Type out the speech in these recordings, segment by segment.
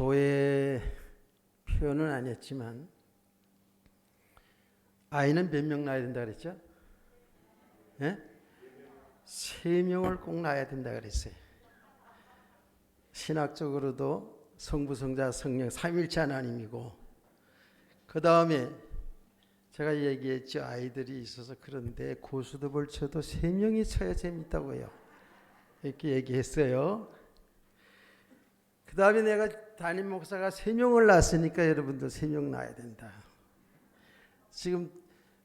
교회 표현은 아니었지만 아이는 몇 명 낳아야 된다 그랬죠? 예? 3명을 꼭 낳아야 된다 그랬어요. 신학적으로도 성부, 성자, 성령 삼일체 하나님이고, 그 다음에 제가 얘기했죠. 아이들이 있어서 그런데 고스톱을 쳐도 3명이 쳐야 재밌다고요. 이렇게 얘기했어요. 그 다음에 내가 담임 목사가 3명을 낳았으니까 여러분도 3명 낳아야 된다. 지금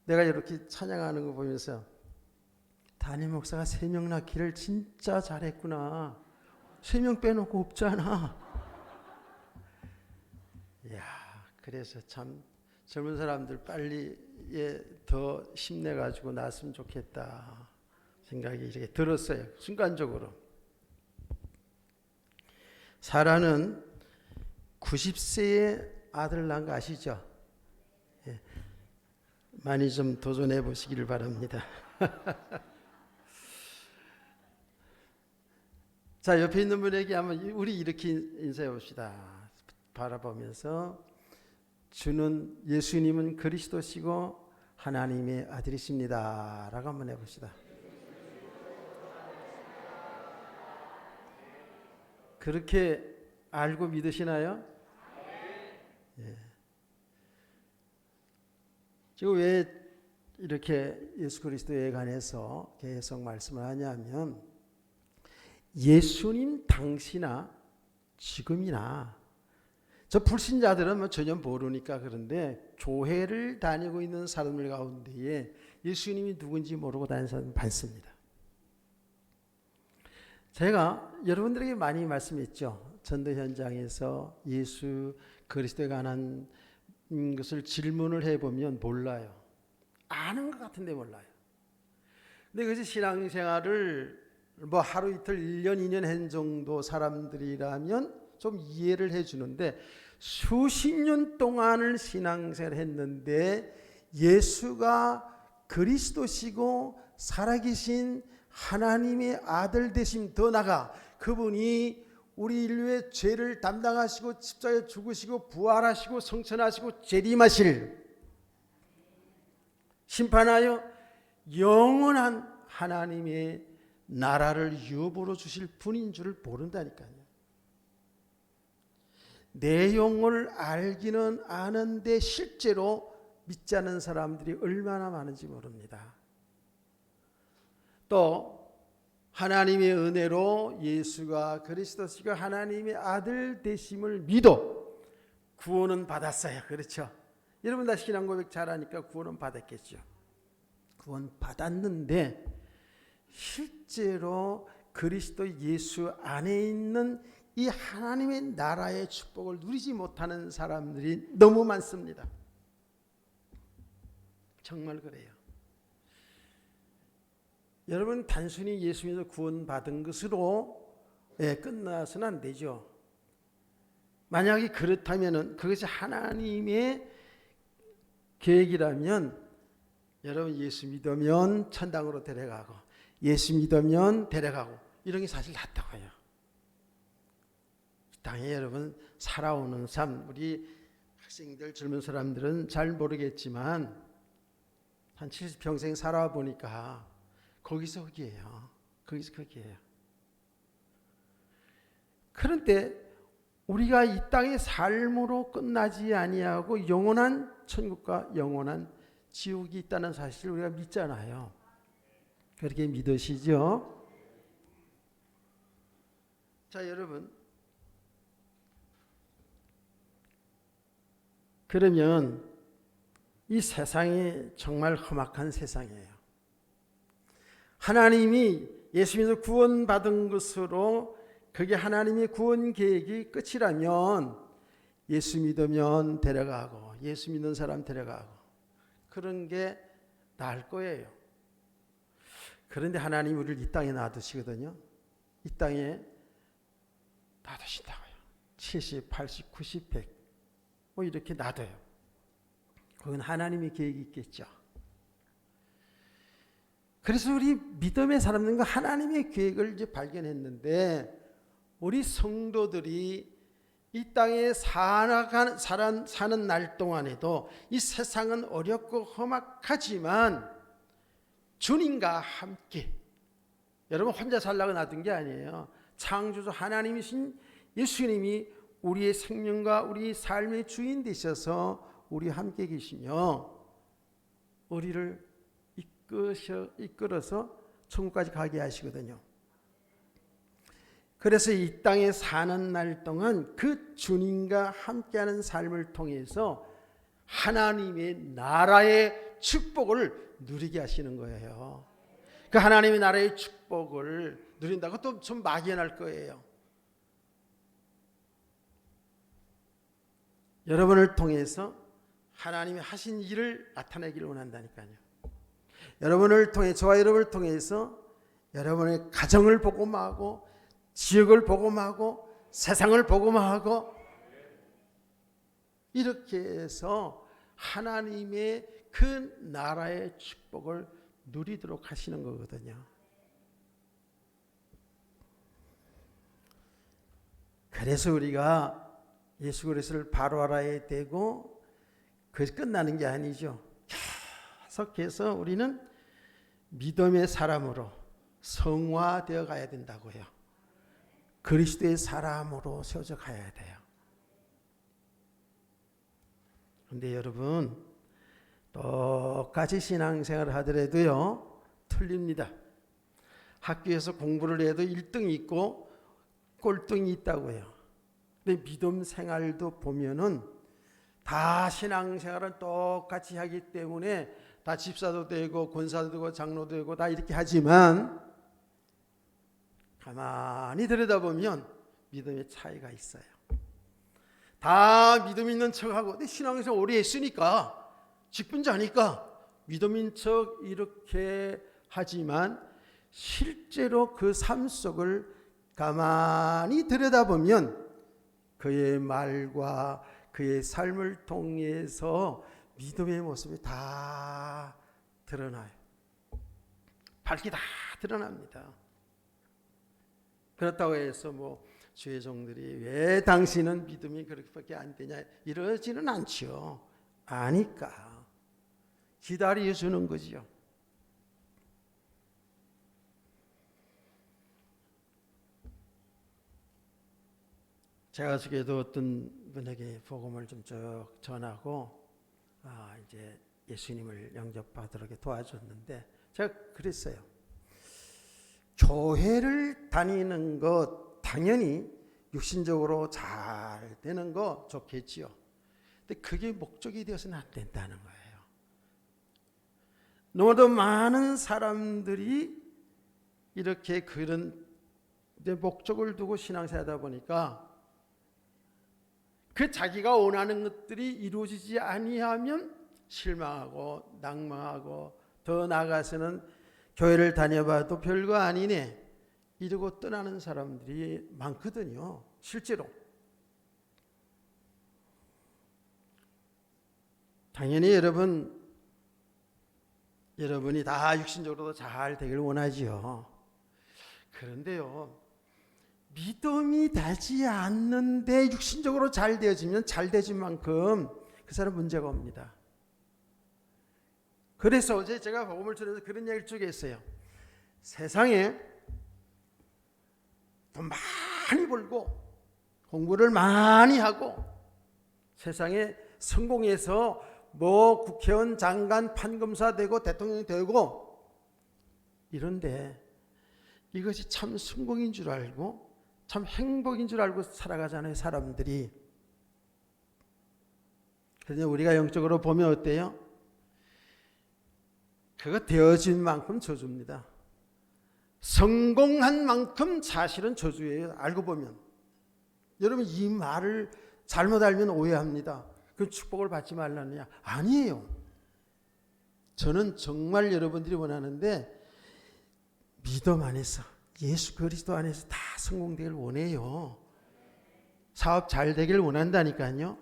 내가 이렇게 찬양하는 거 보면서 담임 목사가 3명 낳기를 진짜 잘했구나. 3명 빼놓고 없잖아. 이야, 그래서 참 젊은 사람들 빨리 더 힘내가지고 낳았으면 좋겠다 생각이 이렇게 들었어요. 순간적으로. 사라는 90세에 아들 낳은 거 아시죠? 예. 많이 좀 도전해 보시기를 바랍니다. 자, 옆에 있는 분에게 한번 우리 이렇게 인사해 봅시다. 바라보면서 주는 예수님은 그리스도시고 하나님의 아들이십니다 라고 한번 해봅시다. 그렇게 알고 믿으시나요? 예. 지금 왜 이렇게 예수 그리스도에 관해서 계속 말씀을 하냐면, 예수님 당시나 지금이나 저 불신자들은 뭐 전혀 모르니까 그런데 교회를 다니고 있는 사람들 가운데에 예수님이 누군지 모르고 다니는 사람이 많습니다. 제가 여러분들에게 많이 말씀했죠. 전도 현장에서 예수 그리스도에 관한 것을 질문을 해보면 몰라요. 아는 것 같은데 몰라요. 근데 그것이 신앙생활을 뭐 하루 이틀 1년 2년 한 정도 사람들이라면 좀 이해를 해주는데, 수십 년 동안을 신앙생활을 했는데 예수가 그리스도시고 살아계신 하나님의 아들 되심, 더 나아가 그분이 우리 인류의 죄를 담당하시고 십자가에 죽으시고 부활하시고 성천하시고 재림하실, 심판하여 영원한 하나님의 나라를 유업으로 주실 분인 줄을 모른다니까요. 내용을 알기는 아는데 실제로 믿지 않는 사람들이 얼마나 많은지 모릅니다. 또 하나님의 은혜로 예수가 그리스도시가 하나님의 아들 되심을 믿어 구원은 받았어요. 그렇죠? 여러분 다 신앙 고백 잘하니까 구원은 받았겠죠. 구원 받았는데 실제로 그리스도 예수 안에 있는 이 하나님의 나라의 축복을 누리지 못하는 사람들이 너무 많습니다. 정말 그래요. 여러분 단순히 예수 믿어 구원받은 것으로 끝나서는 안 되죠. 만약에 그렇다면, 그것이 하나님의 계획이라면, 여러분 예수 믿으면 천당으로 데려가고 예수 믿으면 데려가고 이런 게 사실 낫다고요. 이 땅에 여러분 살아오는 삶, 우리 학생들 젊은 사람들은 잘 모르겠지만 한 70평생 살아보니까 거기서 거기에요. 거기서 거기에요. 그런데 우리가 이 땅의 삶으로 끝나지 아니하고 영원한 천국과 영원한 지옥이 있다는 사실을 우리가 믿잖아요. 그렇게 믿으시죠? 자, 여러분, 그러면 이 세상이 정말 험악한 세상이에요. 하나님이 예수 믿어 구원받은 것으로 그게 하나님의 구원 계획이 끝이라면 예수 믿으면 데려가고 예수 믿는 사람 데려가고 그런 게 나을 거예요. 그런데 하나님 우리를 이 땅에 놔두시거든요. 이 땅에 놔두신다고요. 70, 80, 90, 100 뭐 이렇게 놔둬요. 그건 하나님의 계획이 있겠죠. 그래서 우리 믿음의 사람들과 하나님의 계획을 이제 발견했는데, 우리 성도들이 이 땅에 사는 날 동안에도 이 세상은 어렵고 험악하지만 주님과 함께, 여러분 혼자 살라고 놔둔 게 아니에요. 창조주 하나님이신 예수님이 우리의 생명과 우리 삶의 주인 되셔서 우리와 함께 계시며 우리를 이끌어서 천국까지 가게 하시거든요. 그래서 이 땅에 사는 날 동안 그 주님과 함께하는 삶을 통해서 하나님의 나라의 축복을 누리게 하시는 거예요. 그 하나님의 나라의 축복을 누린다고 또 좀 막연할 거예요. 여러분을 통해서 하나님이 하신 일을 나타내기를 원한다니까요. 여러분을 통해, 저와 여러분을 통해서 여러분의 가정을 복음하고 지역을 복음하고 세상을 복음하고 이렇게 해서 하나님의 그 나라의 축복을 누리도록 하시는 거거든요. 그래서 우리가 예수 그리스도를 바로 알아야 되고 그것이 끝나는 게 아니죠. 계속해서 우리는 믿음의 사람으로 성화되어 가야 된다고요. 그리스도의 사람으로 세워져 가야 돼요. 그런데 여러분, 똑같이 신앙생활을 하더라도요 틀립니다. 학교에서 공부를 해도 1등이 있고 꼴등이 있다고요. 근데 믿음 생활도 보면은 다 신앙생활은 똑같이 하기 때문에 다 집사도 되고 권사도 되고 장로도 되고 다 이렇게 하지만 가만히 들여다보면 믿음의 차이가 있어요. 다 믿음 있는 척하고 근데 신앙생활 오래 했으니까 직분자니까 믿음인 척 이렇게 하지만 실제로 그 삶 속을 가만히 들여다보면 그의 말과 그의 삶을 통해서 믿음의 모습이 다 드러나요. 밝게 다 드러납니다. 그렇다고 해서 주의 종들이 왜 당신은 믿음이 그렇게밖에 안 되냐 이러지는 않죠. 아니까 기다려 주는 거지요. 제가 어저께도 어떤 분에게 복음을 좀 쭉 전하고 이제 예수님을 영접받으려고 도와줬는데 제가 그랬어요. 교회를 다니는 것 당연히 육신적으로 잘 되는 거 좋겠지요. 근데 그게 목적이 되어서는 안 된다는 거예요. 너무도 많은 사람들이 이렇게 그런 목적을 두고 신앙생활하다 보니까 그 자기가 원하는 것들이 이루어지지 아니하면 실망하고 낭망하고 더 나아가서는 교회를 다녀봐도 별거 아니네 이러고 떠나는 사람들이 많거든요. 실제로. 당연히 여러분이 다 육신적으로도 잘 되길 원하지요. 그런데요, 믿음이 되지 않는데 육신적으로 잘 되어지면 잘 되진 만큼 그 사람 문제가 옵니다. 그래서 어제 제가 복음을 전해서 그런 얘기를 쭉 했어요. 세상에 돈 많이 벌고 공부를 많이 하고 세상에 성공해서 국회의원, 장관, 판검사 되고 대통령이 되고 이런데 이것이 참 성공인 줄 알고 참 행복인 줄 알고 살아가잖아요, 사람들이. 그런데 우리가 영적으로 보면 어때요? 그거 되어진 만큼 저주입니다. 성공한 만큼 사실은 저주예요, 알고 보면. 여러분 이 말을 잘못 알면 오해합니다. 그 축복을 받지 말라느냐? 아니에요. 저는 정말 여러분들이 원하는데 믿음 안에서 예수 그리스도 안에서 다 성공되길 원해요. 사업 잘 되길 원한다니까요.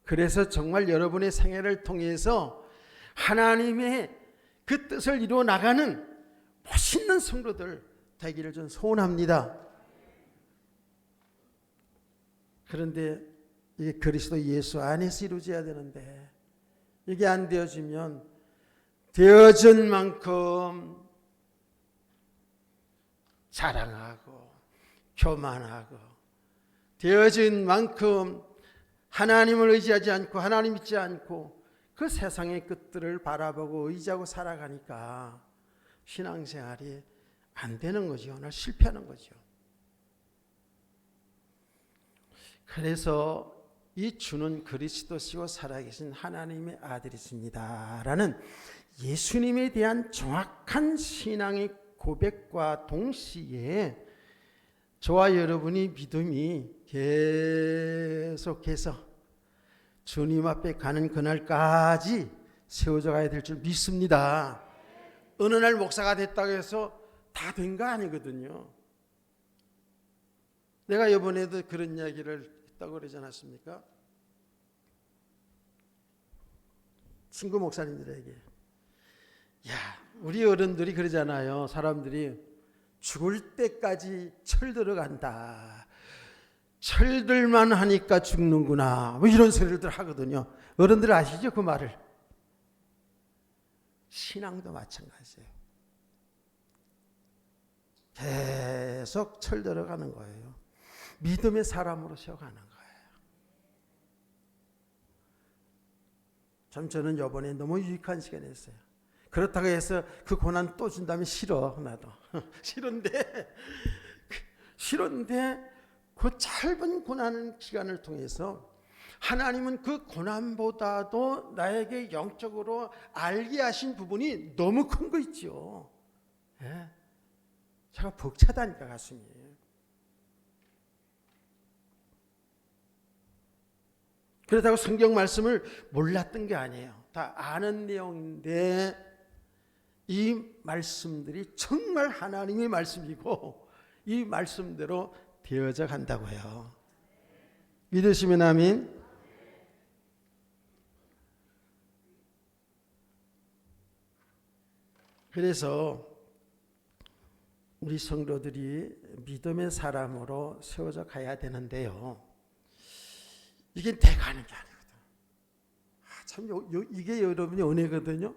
그래서 정말 여러분의 생애를 통해서 하나님의 그 뜻을 이루어 나가는 멋있는 성도들 되기를 전 소원합니다. 그런데 이게 그리스도 예수 안에서 이루어져야 되는데 이게 안 되어지면 되어진 만큼 자랑하고 교만하고 되어진 만큼 하나님을 의지하지 않고 하나님 믿지 않고 그 세상의 끝들을 바라보고 의지하고 살아가니까 신앙생활이 안 되는 거죠. 오늘 실패하는 거죠. 그래서 이 주는 그리스도시요 살아계신 하나님의 아들이십니다 라는 예수님에 대한 정확한 신앙의 고백과 동시에 저와 여러분이 믿음이 계속해서 주님 앞에 가는 그날까지 세워져 가야 될 줄 믿습니다. 어느 날 목사가 됐다고 해서 다 된 거 아니거든요. 내가 이번에도 그런 이야기를 했다고 그러지 않았습니까? 친구 목사님들에게 야, 우리 어른들이 그러잖아요. 사람들이 죽을 때까지 철들어 간다. 철들만 하니까 죽는구나. 뭐 이런 소리들 하거든요. 어른들 아시죠? 그 말을. 신앙도 마찬가지예요. 계속 철들어 가는 거예요. 믿음의 사람으로 세워가는 거예요. 참 저는 이번에 너무 유익한 시간이었어요. 그렇다고 해서 그 고난 또 준다면 싫어. 나도 싫은데 그 짧은 고난 기간을 통해서 하나님은 그 고난보다도 나에게 영적으로 알게 하신 부분이 너무 큰 거 있죠. 예? 제가 벅차다니까 가슴이. 그렇다고 성경 말씀을 몰랐던 게 아니에요. 다 아는 내용인데 이 말씀들이 정말 하나님의 말씀이고 이 말씀대로 되어져 간다고요. 믿으시면 아멘. 그래서 우리 성도들이 믿음의 사람으로 세워져 가야 되는데요. 이게 내가 하는 게 아니거든. 참 이게 여러분의 은혜거든요.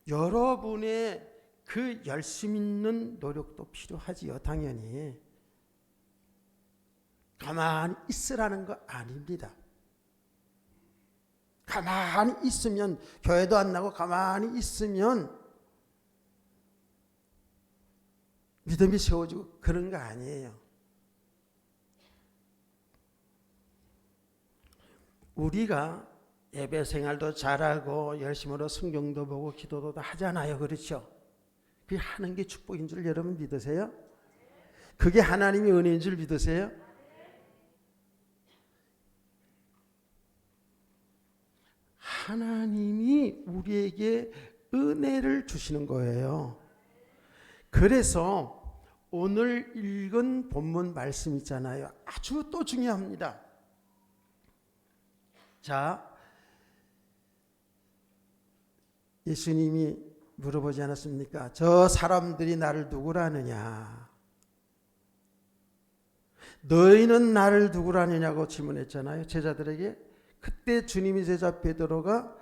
여러분의 그 열심 있는 노력도 필요하지요. 당연히. 가만히 있으라는 거 아닙니다. 가만히 있으면 교회도 안 나고 가만히 있으면 믿음이 세워지고 그런 거 아니에요. 우리가 예배 생활도 잘하고 열심으로 성경도 보고 기도도 하잖아요. 그렇죠? 그게 하는 게 축복인 줄 여러분 믿으세요? 그게 하나님의 은혜인 줄 믿으세요? 하나님이 우리에게 은혜를 주시는 거예요. 그래서 오늘 읽은 본문 말씀 있잖아요. 아주 또 중요합니다. 자, 예수님이 물어보지 않았습니까? 저 사람들이 나를 누구라느냐? 너희는 나를 누구라느냐고 질문했잖아요. 제자들에게. 그때 주님이 제자 베드로가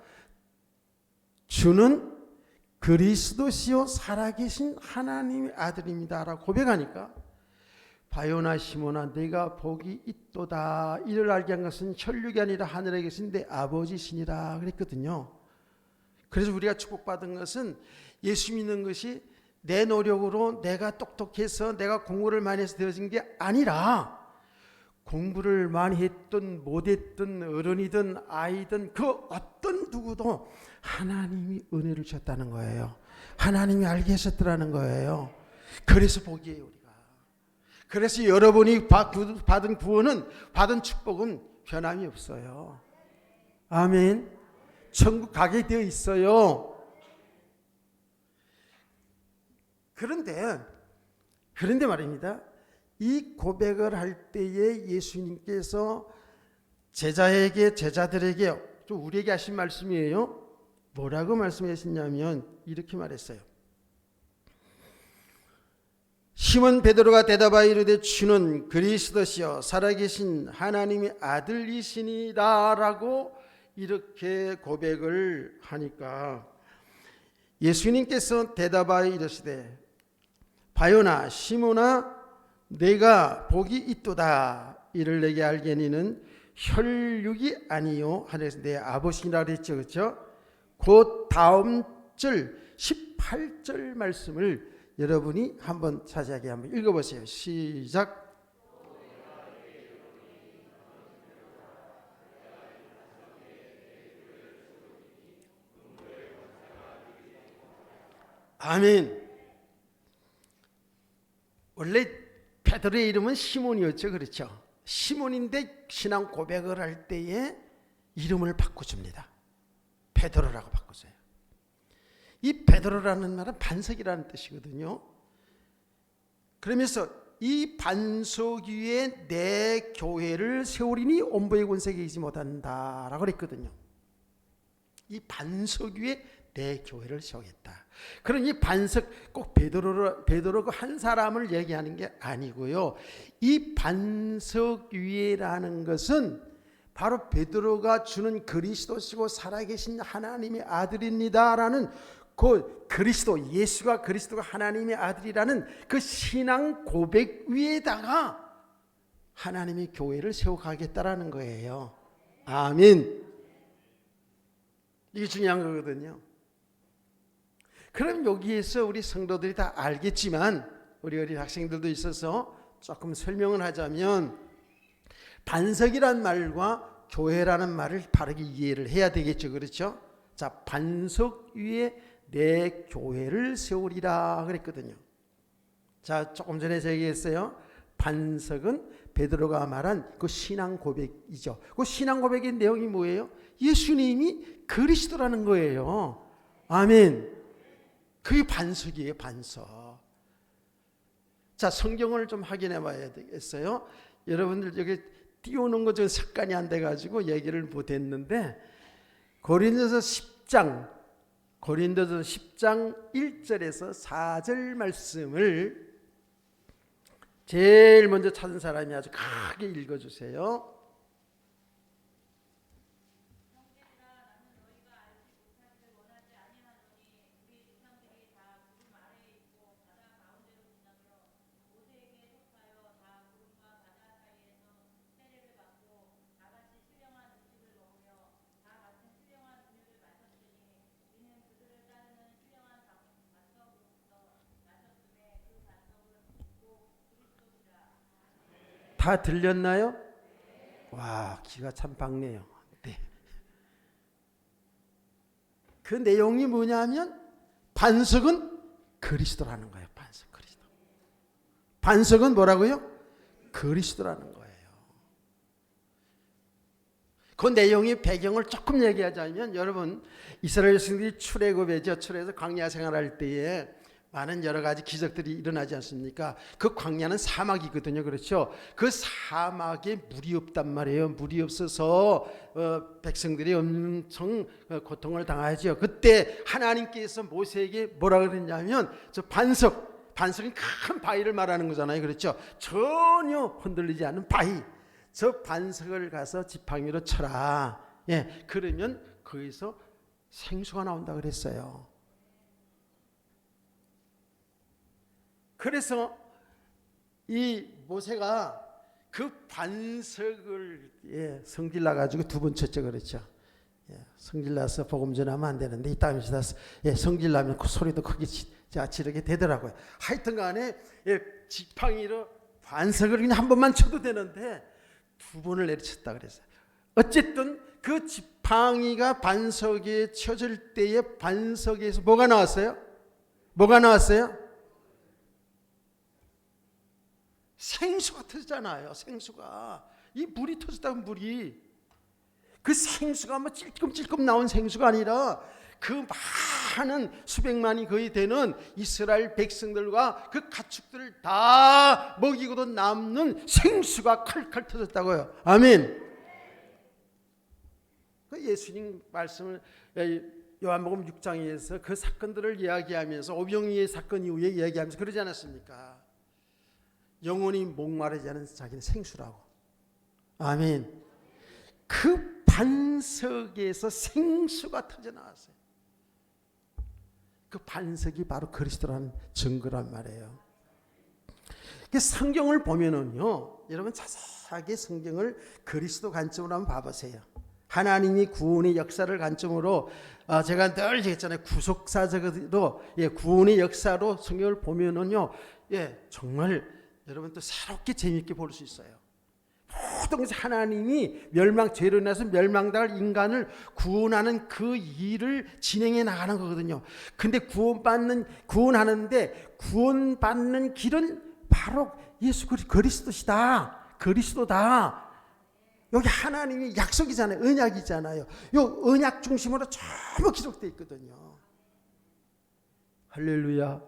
주는 그리스도시요 살아계신 하나님의 아들입니다 라고 고백하니까 바요나 시몬아 네가 복이 있도다. 이를 알게 한 것은 혈육이 아니라 하늘에 계신 내 아버지시니라 그랬거든요. 그래서 우리가 축복받은 것은 예수 믿는 것이 내 노력으로 내가 똑똑해서 내가 공부를 많이 해서 되어진 게 아니라 공부를 많이 했든 못했든 어른이든 아이든 그 어떤 누구도 하나님이 은혜를 주셨다는 거예요. 하나님이 알게 하셨더라는 거예요. 그래서 복이에요 우리가. 그래서 여러분이 받은 구원은 받은 축복은 변함이 없어요. 아멘. 천국 가게 되어 있어요. 그런데 말입니다. 이 고백을 할 때에 예수님께서 제자들에게 좀 우리에게 하신 말씀이에요. 뭐라고 말씀하셨냐면 이렇게 말했어요. 시몬 베드로가 대답하여 이르되 주는 그리스도시요 살아계신 하나님의 아들이시니다라고 이렇게 고백을 하니까 예수님께서 대답하여 이르시되 바요나 시몬아 내가 복이 있도다 이를 내게 알게니는 혈육이 아니요 하늘에서 내 아버지라 그랬죠. 그렇죠? 그 다음 절 18절 말씀을 여러분이 한번 자세하게 한번 읽어보세요. 시작. 아멘. 원래 베드로의 이름은 시몬이었죠. 그렇죠? 시몬인데 신앙 고백을 할 때에 이름을 바꿔줍니다. 베드로라고 바꿔줘요. 이 베드로라는 말은 반석이라는 뜻이거든요. 그러면서 이 반석 위에 내 교회를 세우리니 온보의 권세가 이기지 못한다라고 그랬거든요. 이 반석 위에 내 교회를 세우겠다. 그런 이 반석 꼭 베드로가 한 사람을 얘기하는 게 아니고요. 이 반석 위에라는 것은 바로 베드로가 주는 그리스도시고 살아계신 하나님의 아들입니다라는 그 그리스도 예수가 그리스도가 하나님의 아들이라는 그 신앙 고백 위에다가 하나님의 교회를 세워가겠다라는 거예요. 아멘. 이게 중요한 거거든요. 그럼 여기에서 우리 성도들이 다 알겠지만 우리 어린 학생들도 있어서 조금 설명을 하자면 반석이란 말과 교회라는 말을 바르게 이해를 해야 되겠죠. 그렇죠? 자, 반석 위에 내 교회를 세우리라 그랬거든요. 자, 조금 전에 제가 얘기했어요. 반석은 베드로가 말한 그 신앙 고백이죠. 그 신앙 고백의 내용이 뭐예요? 예수님이 그리스도라는 거예요. 아멘. 그게 반석이에요. 반석. 자, 성경을 좀 확인해 봐야 되겠어요. 여러분들 여기 띄우는 거 좀 습관이 안 돼가지고 얘기를 못했는데 고린도서 10장 1절에서 4절 말씀을 제일 먼저 찾은 사람이 아주 크게 읽어주세요. 다 들렸나요? 와, 귀가 참 밝네요. 네. 그 내용이 뭐냐면 반석은 그리스도라는 거예요. 반석 그리스도. 반석은 뭐라고요? 그리스도라는 거예요. 그 내용의 배경을 조금 얘기하자면 여러분 이스라엘 백성들이 출애굽에서 광야 생활할 때에 많은 여러 가지 기적들이 일어나지 않습니까? 그 광야는 사막이거든요. 그렇죠? 그 사막에 물이 없단 말이에요. 물이 없어서 백성들이 엄청 고통을 당하죠. 그때 하나님께서 모세에게 뭐라 그랬냐면 저 반석은 큰 바위를 말하는 거잖아요. 그렇죠? 전혀 흔들리지 않는 바위. 저 반석을 가서 지팡이로 쳐라. 예, 그러면 거기서 생수가 나온다 그랬어요. 그래서 이 모세가 그 반석을 성질 나가지고 두 번 쳤죠. 그렇죠? 성질 나서 복음 전하면 안 되는데 이 땅에 성질 나면 그 소리도 크게 지르게 되더라고요. 하여튼 간에 지팡이로 반석을 그냥 한 번만 쳐도 되는데 두 번을 내리쳤다 그랬어요. 어쨌든 그 지팡이가 반석에 쳐질 때에 반석에서 뭐가 나왔어요? 뭐가 나왔어요? 생수가 터지잖아요. 생수가. 이 물이 터졌다면 물이. 그 생수가 뭐 찔끔찔끔 나온 생수가 아니라 그 많은 수백만이 거의 되는 이스라엘 백성들과 그 가축들을 다 먹이고도 남는 생수가 칼칼 터졌다고요. 아멘. 그 예수님 말씀을 요한복음 6장에서 그 사건들을 이야기하면서 오병이의 사건 이후에 이야기하면서 그러지 않았습니까? 영원히 목마르지 않은 자기는 생수라고. 아멘. 그 반석에서 생수가 터져나왔어요. 그 반석이 바로 그리스도라는 증거란 말이에요. 성경을 보면은요, 여러분 자세하게 성경을 그리스도 관점으로 한번 봐보세요. 하나님이 구원의 역사를 관점으로, 제가 늘 얘기했잖아요. 구속사적으로, 구원의 역사로 성경을 보면은요, 정말 여러분 또 새롭게 재미있게 볼 수 있어요. 모든 것이 하나님이 죄로 인해서 멸망당할 인간을 구원하는 그 일을 진행해 나가는 거거든요. 근데 구원하는데 구원받는 길은 바로 예수 그리스도시다. 그리스도다. 여기 하나님이 약속이잖아요. 언약이잖아요. 요 언약 중심으로 전부 기록되어 있거든요. 할렐루야.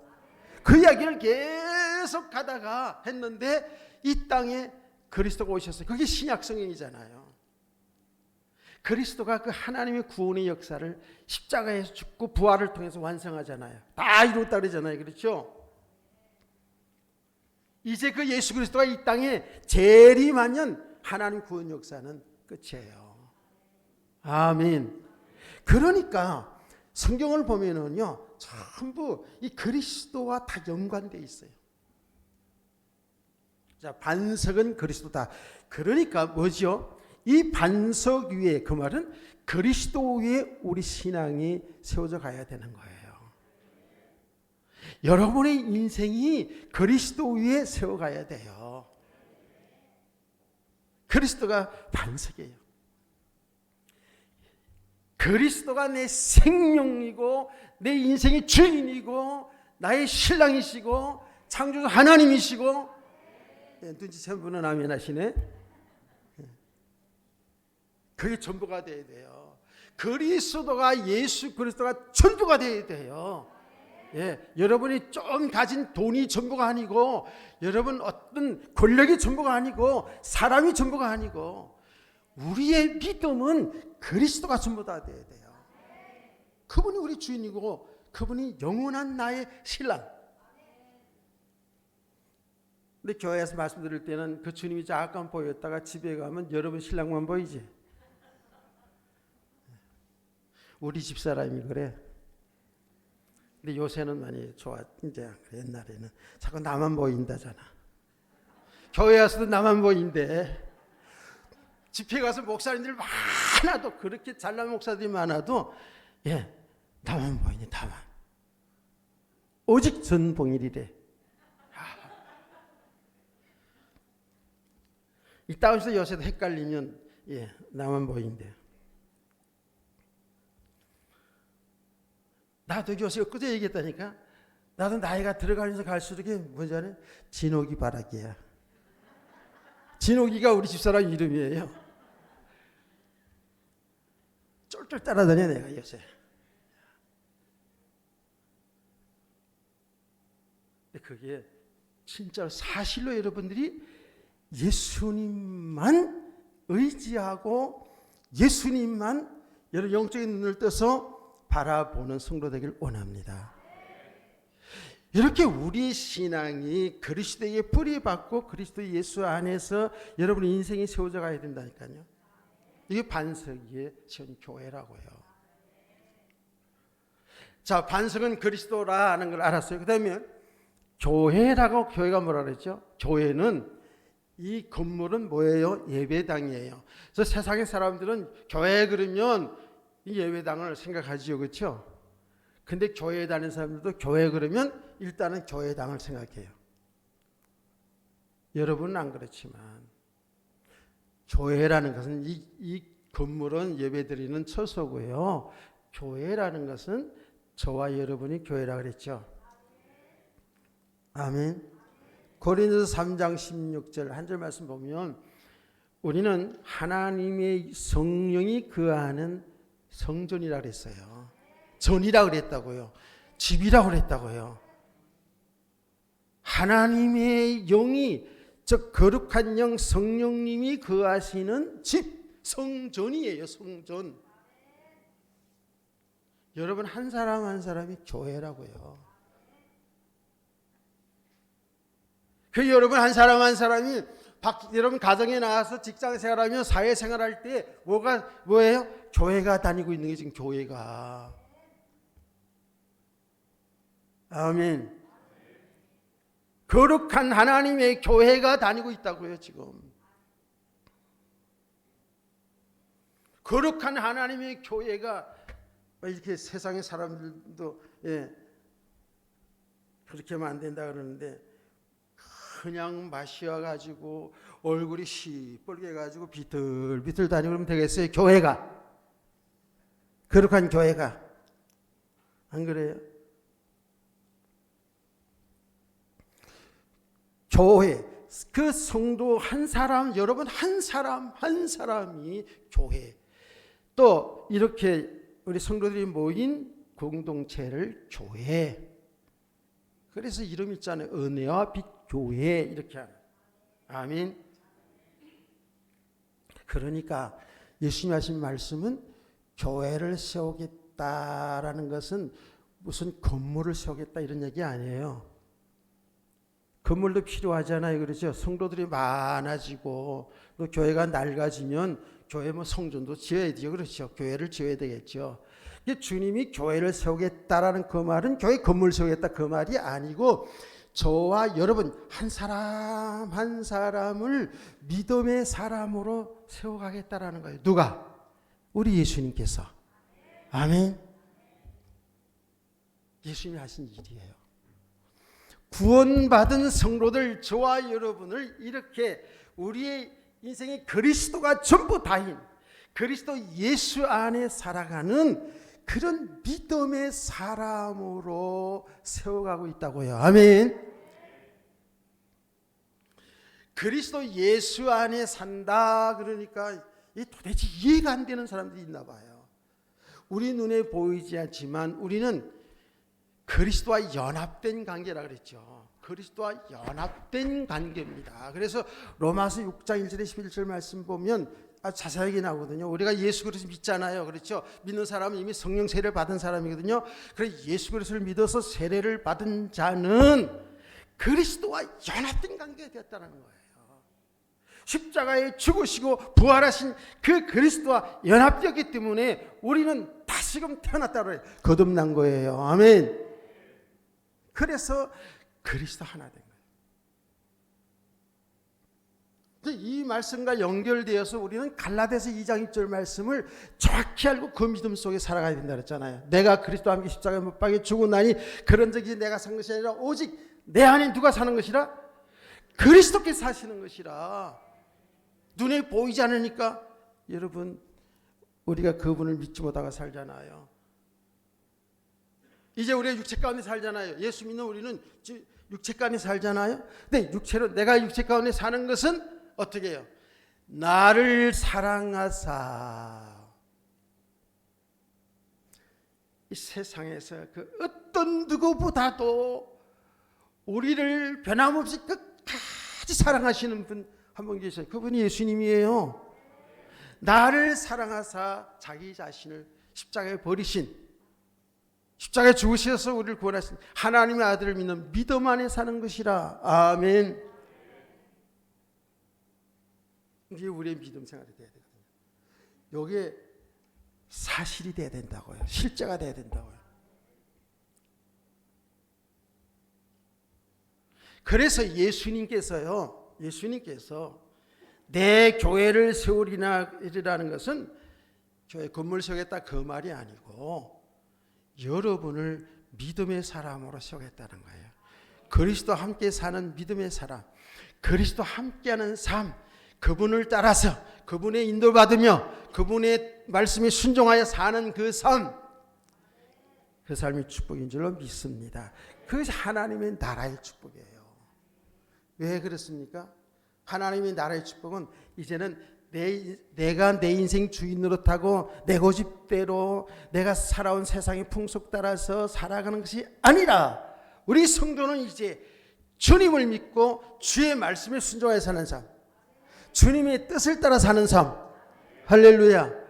그 이야기를 계속 가다가 했는데 이 땅에 그리스도가 오셨어요. 그게 신약 성경이잖아요. 그리스도가 그 하나님의 구원의 역사를 십자가에서 죽고 부활을 통해서 완성하잖아요. 다 이뤘다 그러잖아요. 그렇죠? 이제 그 예수 그리스도가 이 땅에 재림하면 하나님 구원 역사는 끝이에요. 아멘. 그러니까 성경을 보면은요, 전부 이 그리스도와 다 연관되어 있어요. 자, 반석은 그리스도다. 그러니까 뭐죠? 이 반석 위에, 그 말은 그리스도 위에 우리 신앙이 세워져 가야 되는 거예요. 여러분의 인생이 그리스도 위에 세워가야 돼요. 그리스도가 반석이에요. 그리스도가 내 생명이고 내 인생의 주인이고 나의 신랑이시고 창조주 하나님이시고, 눈치챈 분은 아멘 하시네. 그게 전부가 돼야 돼요. 그리스도가, 예수 그리스도가 전부가 돼야 돼요. 여러분이 좀 가진 돈이 전부가 아니고, 여러분 어떤 권력이 전부가 아니고, 사람이 전부가 아니고, 우리의 믿음은 그리스도가 전부가 돼야 돼요. 그분이 우리 주인이고 그분이 영원한 나의 신랑. 근데 교회에서 말씀드릴 때는 그 주님이 잠깐 보였다가 집에 가면 여러분 신랑만 보이지. 우리 집사람이 그래. 근데 요새는 많이 좋아. 이제 옛날에는 자꾸 나만 보인다잖아. 교회 와서도 나만 보인대. 집회 가서 목사님들 많아도, 그렇게 잘난 목사들이 많아도 나만 보이니, 나만. 오직 전봉일이래. 이따 하면서 요새도 헷갈리면 나만 보인대. 나도 요새 엊그제 얘기했다니까. 나도 나이가 들어가면서 갈수록 뭔지 알아요? 진옥이 바라기야. 진옥이가 우리 집사람 이름이에요. 쫄쫄 따라다녀 내가 요새. 근데 그게 진짜 사실로 여러분들이 예수님만 의지하고 예수님만 여러분 영적인 눈을 떠서 바라보는 성도 되길 원합니다. 이렇게 우리 신앙이 그리스도에게 뿌리박고 그리스도 예수 안에서 여러분의 인생이 세워져 가야 된다니까요. 이게 반석 위에 세운 교회라고요. 자, 반석은 그리스도라는 걸 알았어요. 그 다음에 교회라고, 교회가 뭐라 그랬죠? 교회는, 이 건물은 뭐예요? 예배당이에요. 그래서 세상의 사람들은 교회 그러면 이 예배당을 생각하지요. 그렇죠? 근데 교회에 다니는 사람들도 교회 그러면 일단은 교회당을 생각해요. 여러분은 안 그렇지만 교회라는 것은 이 건물은 예배드리는 처소고요. 교회라는 것은 저와 여러분이 교회라 그랬죠. 아멘. 고린도서 3장 16절 한 절 말씀 보면 우리는 하나님의 성령이 거하는 성전이라 그랬어요. 전이라 그랬다고요. 집이라 그랬다고요. 하나님의 영이, 즉 거룩한 영 성령님이 거하시는 집, 성전이에요. 성전. 여러분 한 사람 한 사람이 교회라고요. 그 여러분 한 사람 한 사람이 여러분 가정에 나와서 직장 생활하며 사회 생활할 때 뭐예요? 교회가 다니고 있는 게 지금 교회가. 아멘. 거룩한 하나님의 교회가 다니고 있다고요 지금. 거룩한 하나님의 교회가 이렇게 세상의 사람들도 그렇게 하면 안 된다 그러는데 그냥 마시와가지고 얼굴이 시뻘게 가지고 비틀비틀 다니고 그러면 되겠어요? 교회가, 거룩한 교회가. 안 그래요? 교회, 그 성도 한 사람, 여러분 한 사람 한 사람이 교회, 또 이렇게 우리 성도들이 모인 공동체를 교회. 그래서 이름 있잖아요. 은혜와 빛 교회 이렇게 하는. 아멘. 그러니까 예수님 하신 말씀은 교회를 세우겠다라는 것은 무슨 건물을 세우겠다 이런 얘기 아니에요. 건물도 필요하잖아요. 그렇죠? 성도들이 많아지고 또 교회가 낡아지면 교회 성전도 지어야 돼요. 그렇죠? 교회를 지어야 되겠죠. 주님이 교회를 세우겠다라는 그 말은 교회 건물 세우겠다 그 말이 아니고 저와 여러분 한 사람 한 사람을 믿음의 사람으로 세워가겠다라는 거예요. 누가? 우리 예수님께서. 아멘. 예수님이 하신 일이에요. 구원받은 성도들 저와 여러분을 이렇게 우리의 인생의 그리스도가 전부 다인 그리스도 예수 안에 살아가는 그런 믿음의 사람으로 세워가고 있다고요. 아멘. 그리스도 예수 안에 산다 그러니까 도대체 이해가 안 되는 사람들이 있나 봐요. 우리 눈에 보이지 않지만 우리는 그리스도와 연합된 관계라 그랬죠. 그리스도와 연합된 관계입니다. 그래서 로마서 6장 1절에 11절 말씀 보면 자세하게 나오거든요. 우리가 예수 그리스도 믿잖아요. 그렇죠? 믿는 사람은 이미 성령 세례를 받은 사람이거든요. 그래서 예수 그리스도를 믿어서 세례를 받은 자는 그리스도와 연합된 관계가 되었다는 거예요. 십자가에 죽으시고 부활하신 그 그리스도와 연합되었기 때문에 우리는 다시금 태어났다고 해요. 거듭난 거예요. 아멘. 그래서 그리스도 하나 된 거예요. 이 말씀과 연결되어서 우리는 갈라디아서 2장 1절 말씀을 정확히 알고 그 믿음 속에 살아가야 된다 그랬잖아요. 내가 그리스도와 함께 십자가에 못 박혀 죽었나니 그런 적이 내가 산 것이 아니라 오직 내 안에 누가 사는 것이라? 그리스도께서 사시는 것이라. 눈에 보이지 않으니까 여러분 우리가 그분을 믿지 못하고 살잖아요. 이제 우리가 육체 가운데 살잖아요. 예수 믿는 우리는 육체 가운데 살잖아요. 근데 내가 육체 가운데 사는 것은 어떻게 해요? 나를 사랑하사 이 세상에서 그 어떤 누구보다도 우리를 변함없이 끝까지 사랑하시는 분 한 분 계셔요. 그분이 예수님이에요. 나를 사랑하사 자기 자신을 십자가에 버리신, 십자가에 죽으셔서 우리를 구원하신 하나님의 아들을 믿는 믿음 안에 사는 것이라. 아멘. 이게 우리의 믿음 생활이 돼야 되거든요. 이게 사실이 돼야 된다고요. 실제가 돼야 된다고요. 그래서 예수님께서 내 교회를 세우리라는 것은 교회 건물 세우겠다 그 말이 아니고 여러분을 믿음의 사람으로 세우겠다는 거예요. 그리스도 함께 사는 믿음의 사람, 그리스도 함께하는 삶, 그분을 따라서 그분의 인도를 받으며 그분의 말씀에 순종하여 사는 그 삶, 그 삶이 축복인 줄로 믿습니다. 그것이 하나님의 나라의 축복이에요. 왜 그렇습니까? 하나님의 나라의 축복은 이제는 내가 내 인생 주인 노릇하고 내 고집대로 내가 살아온 세상의 풍속 따라서 살아가는 것이 아니라 우리 성도는 이제 주님을 믿고 주의 말씀에 순종하여 사는 삶, 주님의 뜻을 따라 사는 삶. 할렐루야.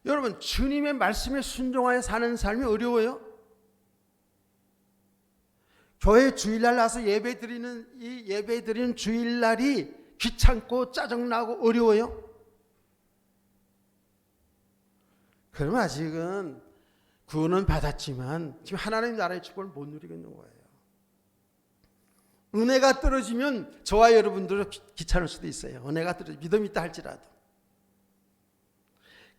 여러분 주님의 말씀에 순종하여 사는 삶이 어려워요? 교회 주일날 나서 예배드리는 이 예배드리는 주일날이 귀찮고 짜증나고 어려워요? 그럼 아직은 구원은 받았지만 지금 하나님 나라의 축복을 못 누리고 있는 거예요. 은혜가 떨어지면 저와 여러분들은 귀찮을 수도 있어요. 은혜가 떨어지면 믿음이 있다 할지라도.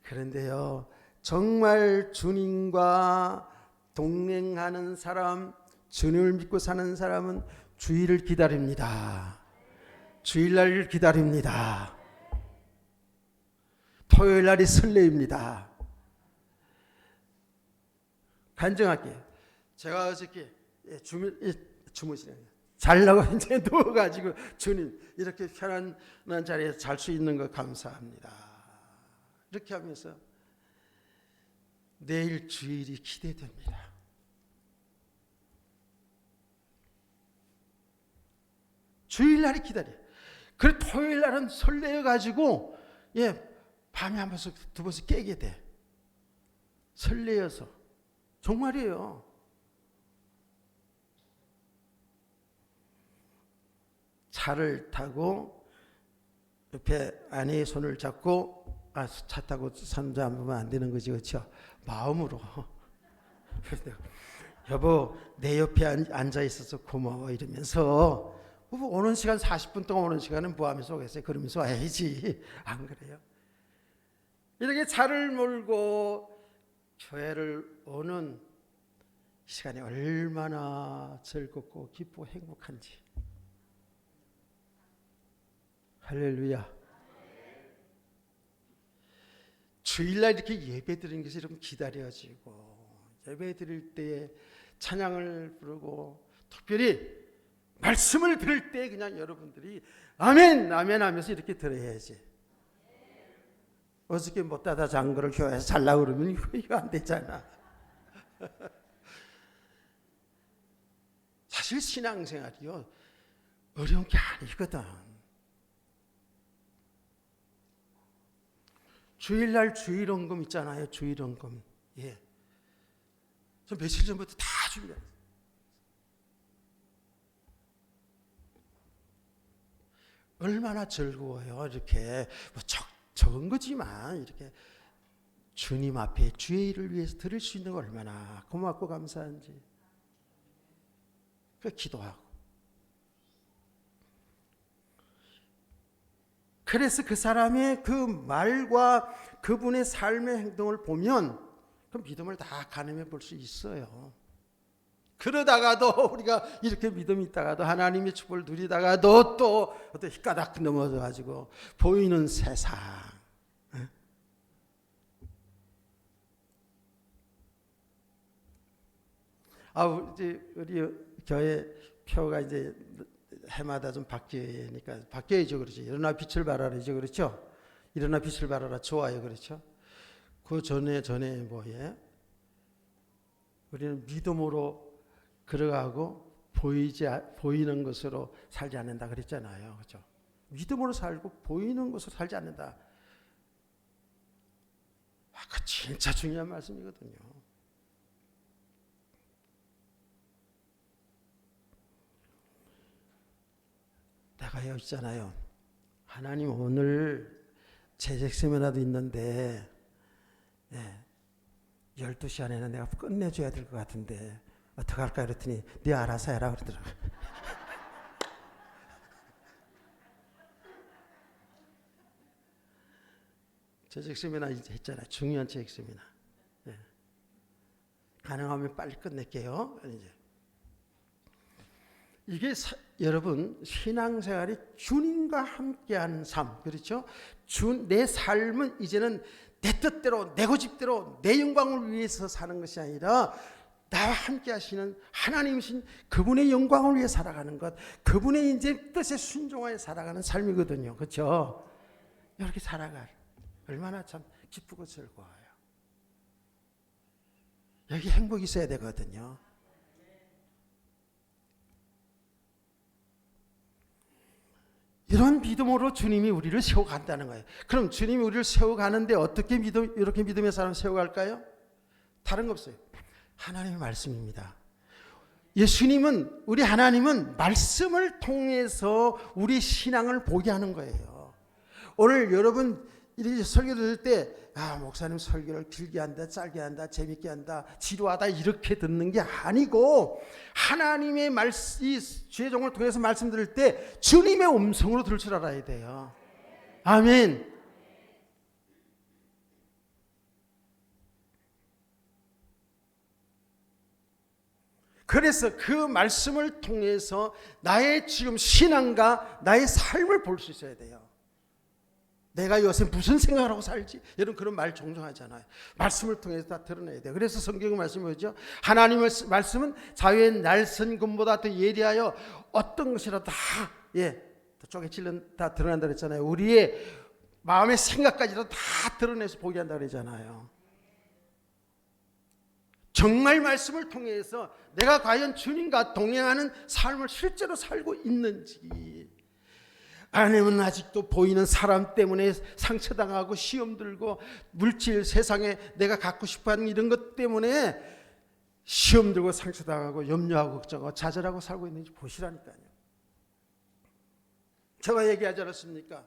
그런데요, 정말 주님과 동행하는 사람, 주님을 믿고 사는 사람은 주일을 기다립니다. 주일날을 기다립니다. 토요일날이 설레입니다. 간증할게요. 제가 어저께 주무시네요. 자려고 이제 누워가지고 주님 이렇게 편안한 자리에서 잘 수 있는 거 감사합니다. 이렇게 하면서 내일 주일이 기대됩니다. 주일날이 기다려. 그래 토요일날은 설레어가지고 밤에 한 번씩 두 번씩 깨게 돼. 설레어서. 정말이에요. 차를 타고 옆에 아내의 손을 잡고 차 타고 손 잡으면 안 되는 거지, 그렇죠? 마음으로 여보 내 옆에 앉아 있어서 고마워 이러면서 오는 시간 40분 동안 오는 시간은 뭐 하면서 오겠어요? 그러면서 와야지. 안 그래요? 이렇게 차를 몰고 교회를 오는 시간이 얼마나 즐겁고 기쁘고 행복한지. 할렐루야. 주일날 이렇게 예배 드리는 것이 이렇게 기다려지고 예배 드릴 때에 찬양을 부르고 특별히 말씀을 들을 때 그냥 여러분들이 아멘 아멘 하면서 이렇게 들어야지. 어저께 못 닫아 잔 거를 교회에서 잘라고 그러면 이거 안 되잖아. 사실 신앙생활이요 어려운 게 아니거든. 주일날 주일원금 있잖아요. 주일원금. 예. 저 며칠 전부터 다 준비했어요. 얼마나 즐거워요. 이렇게 뭐 적은 거지만 이렇게 주님 앞에 주의 일을 위해서 드릴 수 있는 거 얼마나 고맙고 감사한지. 그 기도하고. 그래서 그 사람의 그 말과 그분의 삶의 행동을 보면 그 믿음을 다 가늠해 볼 수 있어요. 그러다가도 우리가 이렇게 믿음이 있다가도 하나님의 축복을 누리다가도 또 어떤 휘까닥 넘어져 가지고 보이는 세상. 이제 우리 교회 표가 이제 해마다 좀 바뀌니까 바뀌어야죠, 그렇죠. 일어나 빛을 발하라죠, 그렇죠. 일어나 빛을 발하라 좋아요, 그렇죠. 그 전에 뭐예? 우리는 믿음으로 걸어가고 보이는 것으로 살지 않는다 그랬잖아요, 그렇죠. 믿음으로 살고 보이는 것으로 살지 않는다. 그 진짜 중요한 말씀이거든요. 내가 여기 있잖아요. 하나님 오늘 재직 세미나도 있는데 12시 안에는 내가 끝내줘야 될 것 같은데 어떡할까 그랬더니 네 알아서 해라 그러더라고요. 재직 세미나 이제 했잖아요. 중요한 재직 세미나. 가능하면 빨리 끝낼게요. 이게 여러분 신앙생활이 주님과 함께하는 삶, 그렇죠? 내 삶은 이제는 내 뜻대로 내 고집대로 내 영광을 위해서 사는 것이 아니라 나와 함께 하시는 하나님이신 그분의 영광을 위해 살아가는 것, 그분의 이제 뜻에 순종하여 살아가는 삶이거든요, 그렇죠? 이렇게 살아갈 얼마나 참 기쁘고 즐거워요. 여기 행복이 있어야 되거든요. 이런 믿음으로 주님이 우리를 세워간다는 거예요. 그럼 주님이 우리를 세워가는데 어떻게 이렇게 믿음의 사람을 세워갈까요? 다른 거 없어요. 하나님의 말씀입니다. 예수님은, 우리 하나님은 말씀을 통해서 우리 신앙을 보게 하는 거예요. 오늘 여러분 이렇게 설교 들을 때 목사님 설교를 길게 한다, 짧게 한다, 재밌게 한다, 지루하다 이렇게 듣는 게 아니고, 하나님의 이 주의 종을 통해서 말씀 들을 때 주님의 음성으로 들을 줄 알아야 돼요. 아멘. 그래서 그 말씀을 통해서 나의 지금 신앙과 나의 삶을 볼 수 있어야 돼요. 내가 요새 무슨 생각을 하고 살지? 여러분 그런 말 종종 하잖아요. 말씀을 통해서 다 드러내야 돼요. 그래서 성경의 말씀이 뭐죠? 하나님의 말씀은 자유의 날선 금보다 더 예리하여 어떤 것이라도 다 쪼개 찔른 다 드러난다 그랬잖아요. 우리의 마음의 생각까지도 다 드러내서 보게 한다 그랬잖아요. 정말 말씀을 통해서 내가 과연 주님과 동행하는 삶을 실제로 살고 있는지, 아니면 아직도 보이는 사람 때문에 상처당하고 시험 들고 물질 세상에 내가 갖고 싶어하는 이런 것 때문에 시험 들고 상처당하고 염려하고 걱정하고 좌절하고 살고 있는지 보시라니까요. 제가 얘기하지 않았습니까?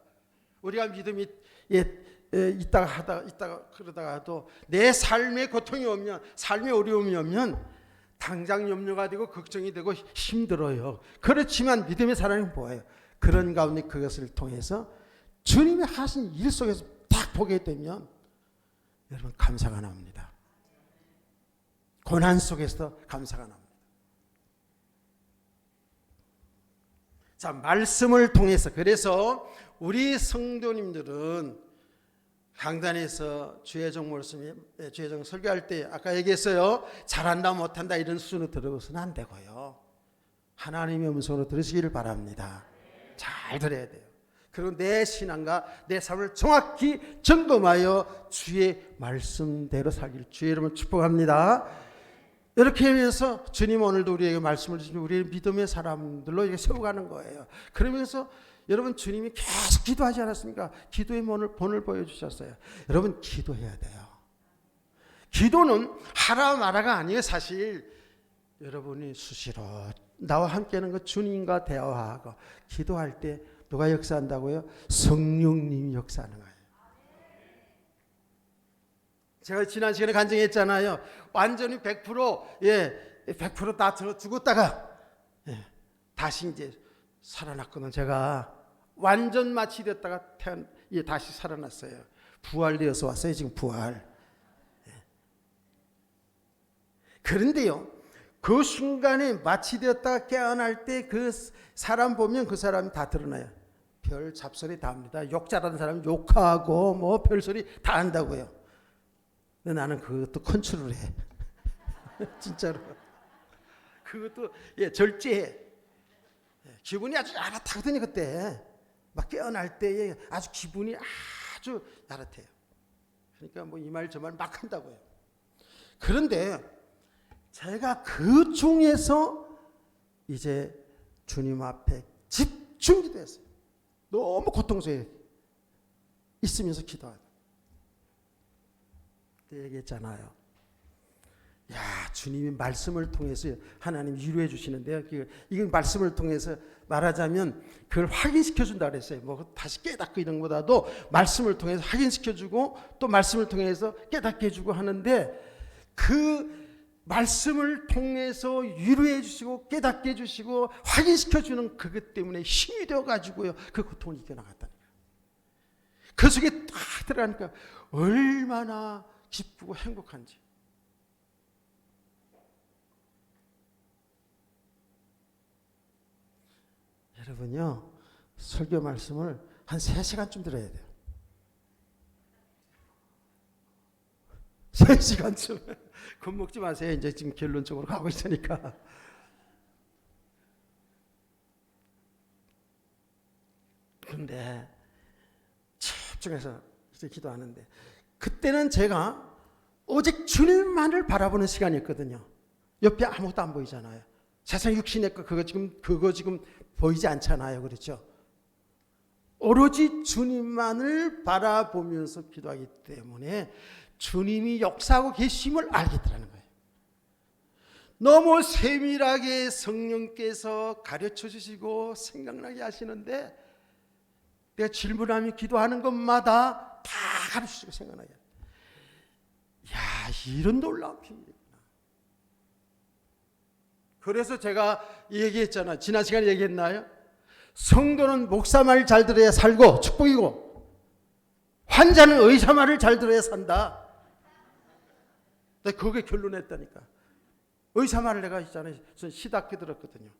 우리가 믿음이 있다가 그러다가도 내 삶에 고통이 오면, 삶에 어려움이 오면 당장 염려가 되고 걱정이 되고 힘들어요. 그렇지만 믿음의 사람은 뭐예요? 그런 가운데 그것을 통해서 주님이 하신 일 속에서 딱 보게 되면 여러분 감사가 나옵니다. 고난 속에서 감사가 나옵니다. 자, 말씀을 통해서, 그래서 우리 성도님들은 강단에서 주의 종 말씀이, 주의 종 설교할 때 아까 얘기했어요. 잘한다 못한다 이런 수준으로 들어서는 안 되고요. 하나님의 음성으로 들으시기를 바랍니다. 잘 들어야 돼요. 그리고 내 신앙과 내 삶을 정확히 점검하여 주의 말씀대로 살기를 주의 이름으로 축복합니다. 이렇게 하면서 주님 오늘도 우리에게 말씀을 주시면 우리의 믿음의 사람들로 이렇게 세워가는 거예요. 그러면서 여러분 주님이 계속 기도하지 않았습니까? 기도의 본을 보여주셨어요. 여러분 기도해야 돼요. 기도는 하라 마라가 아니에요. 사실 여러분이 수시로 나와 함께하는 것, 주님과 대화하고 기도할 때 누가 역사한다고요? 성령님이 역사하는 거예요. 제가 지난 시간에 간증했잖아요. 완전히 100%다 죽었다가 다시 이제 살아났거든. 제가 완전 마취됐다가 다시 살아났어요. 부활되어서 왔어요. 지금 부활. 그런데요, 그 순간에 마취되었다가 깨어날 때 그 사람 보면 그 사람이 다 드러나요. 별 잡소리 다 합니다. 욕 잘하는 사람은 욕하고 뭐 별소리 다 한다고요. 근데 나는 그것도 컨트롤해. 진짜로. 그것도 절제해. 기분이 아주 야릇하거든요. 그때 막 깨어날 때에 아주 기분이 아주 야릇해요. 그러니까 뭐 이 말 저 말 막 한다고요. 그런데 제가 그 중에서 이제 주님 앞에 집중이 됐어요. 너무 고통스러워 있으면서 기도하다. 그때 얘기했잖아요. 야, 주님이 말씀을 통해서 하나님 위로해 주시는데요. 이건 말씀을 통해서 말하자면 그걸 확인시켜 준다 그랬어요. 뭐 다시 깨닫고 이런 것보다도 말씀을 통해서 확인시켜 주고 또 말씀을 통해서 깨닫게 해 주고 하는데, 그 말씀을 통해서 위로해 주시고 깨닫게 해 주시고 확인시켜 주는 그것 때문에 힘이 되어 가지고요. 그 고통을 이겨나갔다는 거예요. 그 속에 딱 들어가니까 얼마나 기쁘고 행복한지. 여러분요, 설교 말씀을 한 3시간쯤 들어야 돼요. 3시간쯤. 겁먹지 마세요. 이제 지금 결론적으로 가고 있으니까. 그런데 집중해서 이제 기도하는데, 그때는 제가 오직 주님만을 바라보는 시간이었거든요. 옆에 아무것도 안 보이잖아요. 세상 육신의 거 그거 지금 보이지 않잖아요. 그렇죠? 오로지 주님만을 바라보면서 기도하기 때문에 주님이 역사하고 계심을 알겠다는 거예요. 너무 세밀하게 성령께서 가르쳐 주시고 생각나게 하시는데 내가 질문하며 기도하는 것마다 다 가르쳐 주시고 생각나게. 야, 이런 놀라운 비밀이구나. 그래서 제가 얘기했잖아. 지난 시간에 얘기했나요? 성도는 목사 말 잘 들어야 살고 축복이고 환자는 의사 말을 잘 들어야 산다. 내가 그게 결론했다니까. 의사 말을 내가 있잖아요. 시답게 들었거든요.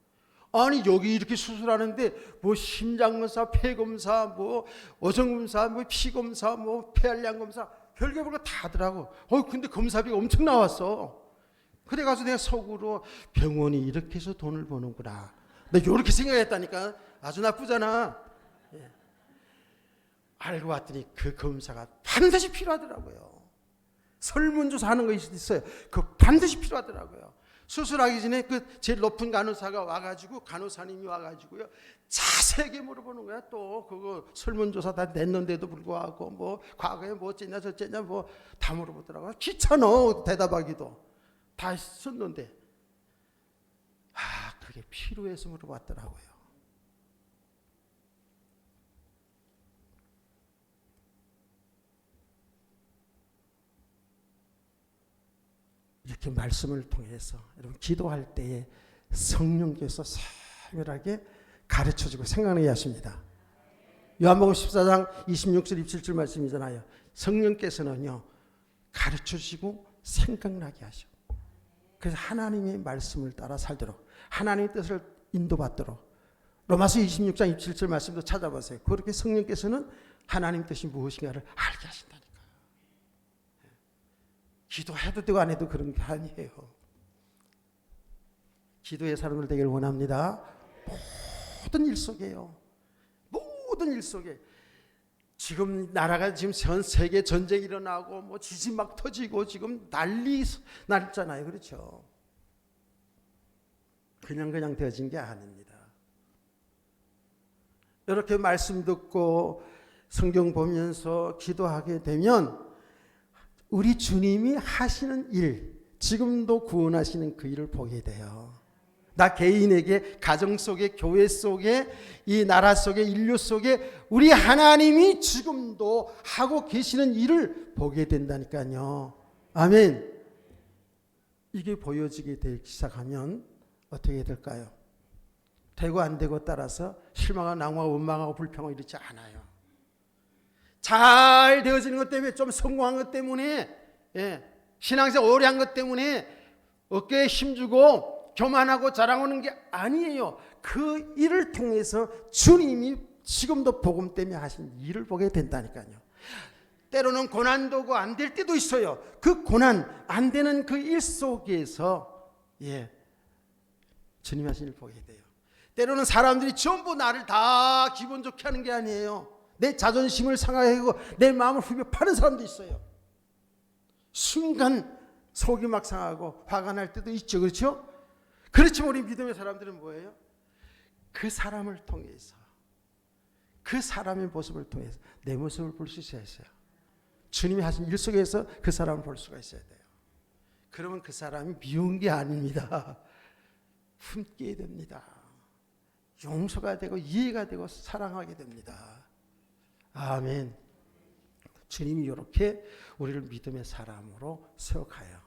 아니 여기 이렇게 수술하는데 뭐 심장검사, 폐검사, 뭐 어성검사, 뭐 피검사, 뭐 폐활량 검사 별게 별거 다 하더라고. 근데 검사비가 엄청 나왔어. 그래 가서 내가 속으로 병원이 이렇게 해서 돈을 버는구나. 내가 이렇게 생각했다니까. 아주 나쁘잖아. 예. 알고 봤더니 그 검사가 반드시 필요하더라고요. 설문조사하는 거 있어요. 그거 반드시 필요하더라고요. 수술하기 전에 그 제일 높은 간호사가 와가지고 간호사님이 와가지고요 자세하게 물어보는 거야. 또 그거 설문조사 다 냈는데도 불구하고 뭐 과거에 뭐 어쨌냐 저쨌냐 뭐 다 물어보더라고요. 귀찮아 대답하기도 다 썼는데 그게 필요해서 물어봤더라고요. 이렇게 말씀을 통해서 여러분 기도할 때에 성령께서 세밀하게 가르쳐주고 생각나게 하십니다. 요한복음 14장 26절 27절 말씀이잖아요. 성령께서는요 가르쳐주시고 생각나게 하셔. 그래서 하나님의 말씀을 따라 살도록 하나님의 뜻을 인도받도록 로마서 26장 27절 말씀도 찾아보세요. 그렇게 성령께서는 하나님 뜻이 무엇인가를 알게 하신다니까요. 기도해도 되고 안 해도 그런 게 아니에요. 기도의 사람들 되기를 원합니다. 모든 일 속에요. 모든 일 속에 지금 나라가 지금 전 세계 전쟁이 일어나고 뭐 지진 막 터지고 지금 난리 났잖아요. 그렇죠? 그냥 되어진 게 아닙니다. 이렇게 말씀 듣고 성경 보면서 기도하게 되면 우리 주님이 하시는 일, 지금도 구원하시는 그 일을 보게 돼요. 나 개인에게, 가정 속에, 교회 속에, 이 나라 속에, 인류 속에 우리 하나님이 지금도 하고 계시는 일을 보게 된다니까요. 아멘. 이게 보여지게 되기 시작하면 어떻게 될까요? 되고 안 되고 따라서 실망하고 낭망하고 원망하고 불평하고 이러지 않아요. 잘 되어지는 것 때문에 좀 성공한 것 때문에 신앙생활 오래 한 것 때문에 어깨에 힘주고 교만하고 자랑하는 게 아니에요. 그 일을 통해서 주님이 지금도 복음 때문에 하신 일을 보게 된다니까요. 때로는 고난도 오고 안 될 때도 있어요. 그 고난 안 되는 그 일 속에서 주님이 하신 일을 보게 돼요. 때로는 사람들이 전부 나를 다 기분 좋게 하는 게 아니에요. 내 자존심을 상하게 하고 내 마음을 후벼 파는 사람도 있어요. 순간 속이 막 상하고 화가 날 때도 있죠. 그렇죠? 그렇지만 우리 믿음의 사람들은 뭐예요? 그 사람을 통해서 그 사람의 모습을 통해서 내 모습을 볼 수 있어야 했어요. 주님이 하신 일 속에서 그 사람을 볼 수가 있어야 돼요. 그러면 그 사람이 미운 게 아닙니다. 품게 됩니다. 용서가 되고 이해가 되고 사랑하게 됩니다. 아멘. 주님이 이렇게 우리를 믿음의 사람으로 세워가요.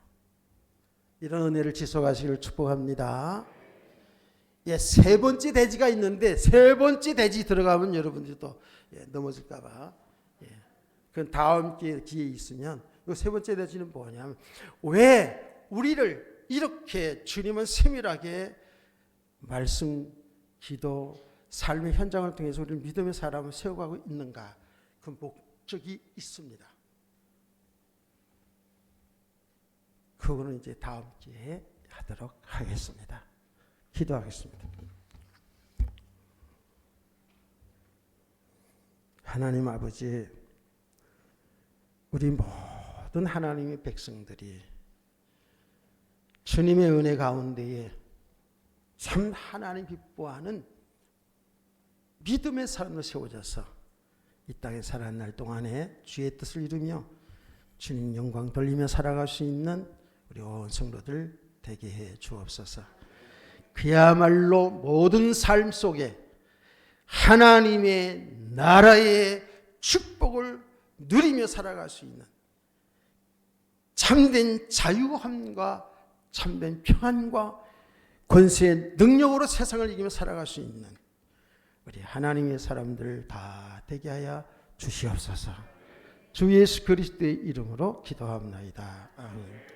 이런 은혜를 지속하시기를 축복합니다. 세 번째 대지가 있는데 세 번째 대지 들어가면 여러분들도 넘어질까 봐. 그건 다음 기회에 있으면 이 세 번째 대지는 뭐냐면 왜 우리를 이렇게 주님은 세밀하게 말씀, 기도, 삶의 현장을 통해서 우리를 믿음의 사람을 세워가고 있는가? 그 목적이 있습니다. 그거는 이제 다음 기회에 하도록 하겠습니다. 기도하겠습니다. 하나님 아버지, 우리 모든 하나님의 백성들이 주님의 은혜 가운데에 참 하나님 기뻐하는 믿음의 사람으로 세워져서 이 땅에 살아가는 날 동안에 주의 뜻을 이루며 주님 영광 돌리며 살아갈 수 있는 우리 온 성도들 되게 해 주옵소서. 그야말로 모든 삶 속에 하나님의 나라의 축복을 누리며 살아갈 수 있는 참된 자유함과 참된 평안과 권세의 능력으로 세상을 이기며 살아갈 수 있는 우리 하나님의 사람들 다 되게 하여 주시옵소서. 주 예수 그리스도의 이름으로 기도합니다. 아멘.